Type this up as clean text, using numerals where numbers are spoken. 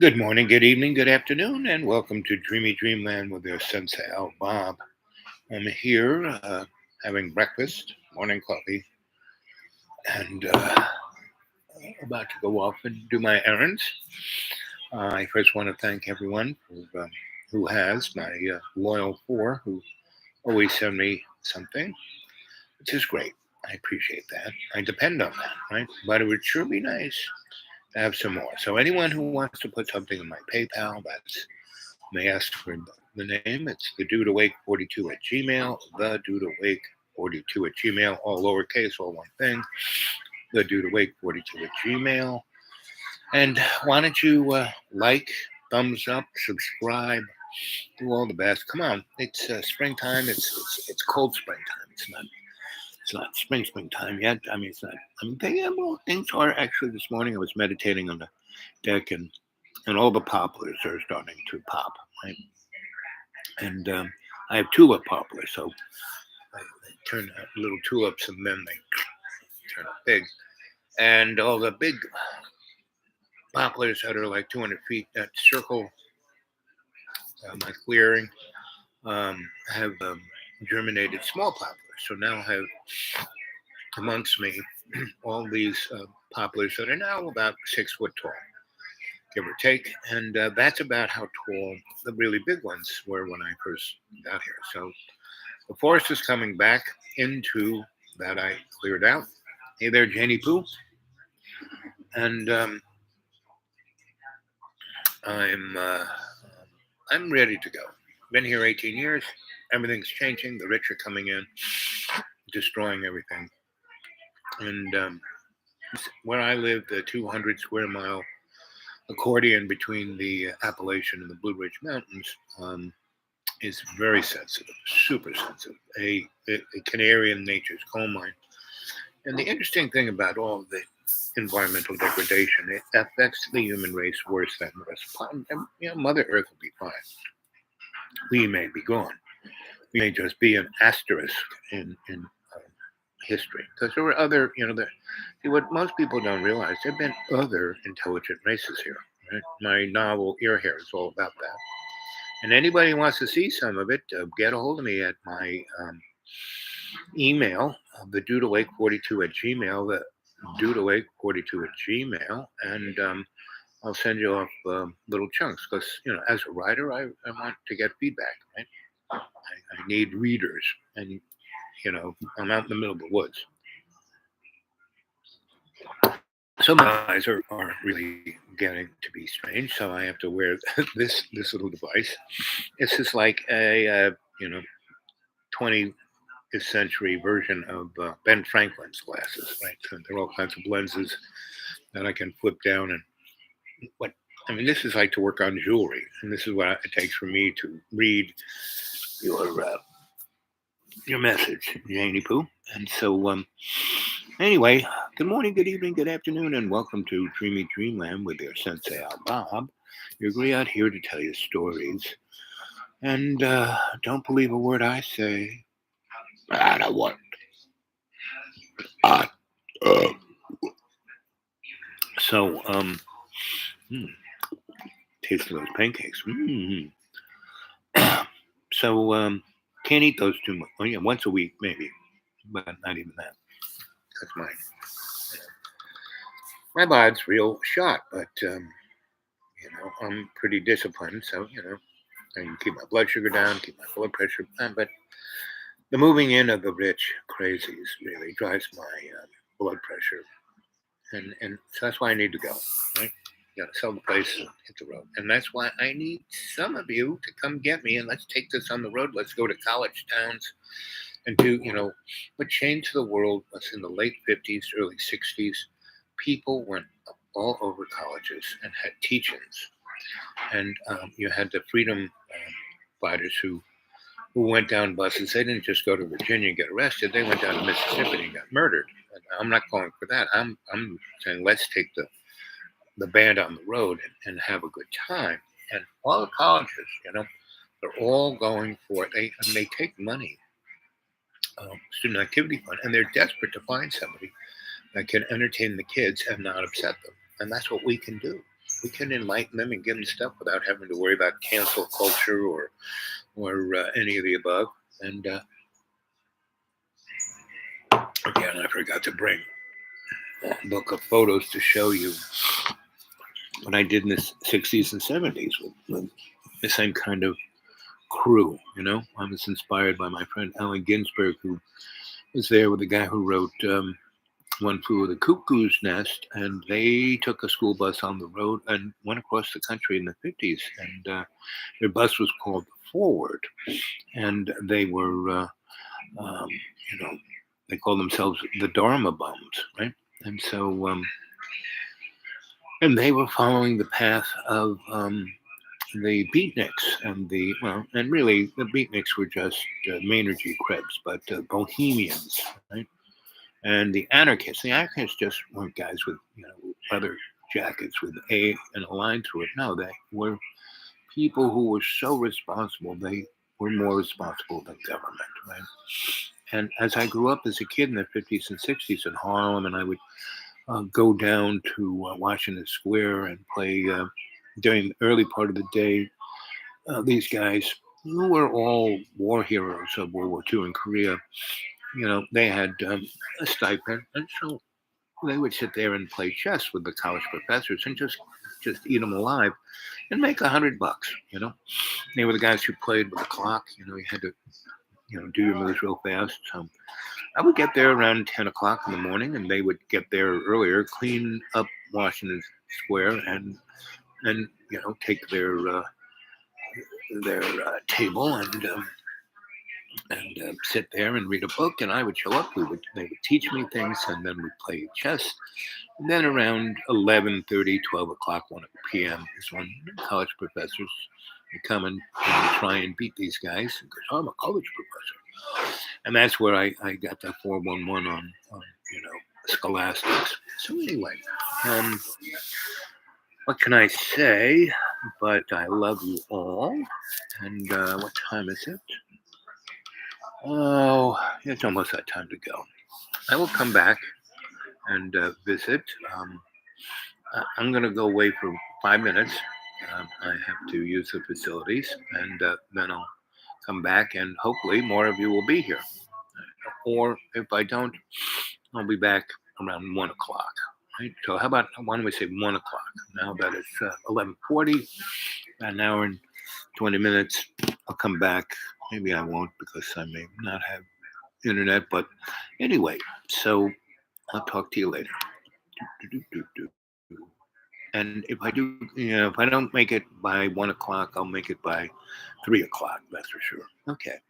Good morning, good evening, good afternoon, and welcome to Dreamy Dreamland with your Sensei Al Bob. I'm here having breakfast, morning coffee, and about to go off and do my errands. I first want to thank everyone who has my loyal four who always send me something, which is great. I appreciate that. I depend on that, right? But it would sure be nice to have some more. So anyone who wants to put something in my PayPal, that's may ask for the name. It's the dude awake 42 at Gmail, the dude awake 42 at Gmail, all lowercase, all one thing. The dude awake 42 at Gmail. And why don't you like, thumbs up, subscribe, do all the best. Come on, it's springtime. It's cold springtime. It's not springtime yet. I mean, it's not. I mean, things are actually. This morning I was meditating on the deck, and all the poplars are starting to pop. Right? And I have tulip poplars, so they turn out little tulips, and then they turn big. And all the big poplars that are like 200 feet that circle my clearing have germinated small poplars. So now I have amongst me all these poplars that are now about 6 foot tall, give or take. And that's about how tall the really big ones were when I first got here. So the forest is coming back into that I cleared out. Hey there, Janie Pooh. And I'm uh, I'm ready to go. Been here 18 years. Everything's changing. The rich are coming in, destroying everything. And where I live, the 200 square mile accordion between the Appalachian and the Blue Ridge Mountains is very sensitive, super sensitive. A canary in nature's coal mine. And the interesting thing about all of the environmental degradation, it affects the human race worse than the rest of the planet. Mother Earth will be fine. We may be gone. We may just be an asterisk in history. Because there were other, what most people don't realize, there have been other intelligent races here. Right? My novel, Ear Hair, is all about that. And anybody who wants to see some of it, get a hold of me at my email, the dudeawake42 at Gmail, the dudeawake42 at Gmail, and I'll send you off little chunks because, as a writer, I want to get feedback, right? I need readers, and, I'm out in the middle of the woods. So my eyes are really getting to be strange, so I have to wear this little device. It's just like a 20th century version of Ben Franklin's glasses, right? So there are all kinds of lenses that I can flip down and what. I mean, this is like to work on jewelry, and this is what it takes for me to read your message, Janie Pooh. And so, anyway, good morning, good evening, good afternoon, and welcome to Dreamy Dreamland with your Sensei Al Bob. You're great out here to tell you stories. And don't believe a word I say. I don't want. Uh, uh. So, taste of those pancakes. So, can't eat those too much. Well, yeah, once a week maybe, but not even that. That's my body's real shot, but I'm pretty disciplined, so I can keep my blood sugar down, keep my blood pressure down, but the moving in of the rich crazies really drives my blood pressure, and so that's why I need to go. Right, got to sell the place and hit the road, and that's why I need some of you to come get me and let's take this on the road. Let's go to college towns and do what changed the world was in the late 50s, early 60s. People went all over colleges and had teach-ins, and you had the freedom fighters who went down buses. They didn't just go to Virginia and get arrested. They went down to Mississippi and got murdered. And I'm not calling for that. I'm saying let's take the band on the road and have a good time. And all the colleges, they're all going for it. They take money, student activity fund, and they're desperate to find somebody that can entertain the kids and not upset them. And that's what we can do. We can enlighten them and give them stuff without having to worry about cancel culture or any of the above. And again, I forgot to bring a book of photos to show you what I did in the 60s and 70s with the same kind of crew. I was inspired by my friend Allen Ginsberg, who was there with the guy who wrote One Flew Over the Cuckoo's Nest, and they took a school bus on the road and went across the country in the 50s. And their bus was called Forward, and they were, they called themselves the Dharma Bums, right? And so, and they were following the path of the beatniks and really the beatniks were just Maynardjy Krebs, but bohemians, right? And the anarchists just weren't guys with leather jackets with a line through it. No, they were people who were so responsible. They were more responsible than government, right? And as I grew up as a kid in the 50s and 60s in Harlem, and I would go down to Washington Square and play during the early part of the day. These guys who were all war heroes of World War II in Korea, they had a stipend, and so they would sit there and play chess with the college professors and just eat them alive and make $100. They were the guys who played with the clock. You had to do your moves real fast. So I would get there around 10 o'clock in the morning, and they would get there earlier, clean up Washington Square, and take their table and sit there and read a book. And I would show up. They would teach me things, and then we'd play chess. And then around 11:30, 12 o'clock, 1 p.m. is when college professors would come and try and beat these guys because I'm a college professor. And that's where I got that 411 on scholastics. So anyway, what can I say? But I love you all. And what time is it? Oh, it's almost that time to go. I will come back and visit. I'm going to go away for 5 minutes. I have to use the facilities, and then I'll come back, and hopefully more of you will be here. Or if I don't, I'll be back around 1 o'clock. Right? So how about, why don't we say 1 o'clock? Now that it's 11:40, an hour and 20 minutes, I'll come back. Maybe I won't because I may not have internet, but anyway, so I'll talk to you later. And if I do, if I don't make it by 1 o'clock, I'll make it by 3 o'clock. That's for sure. Okay.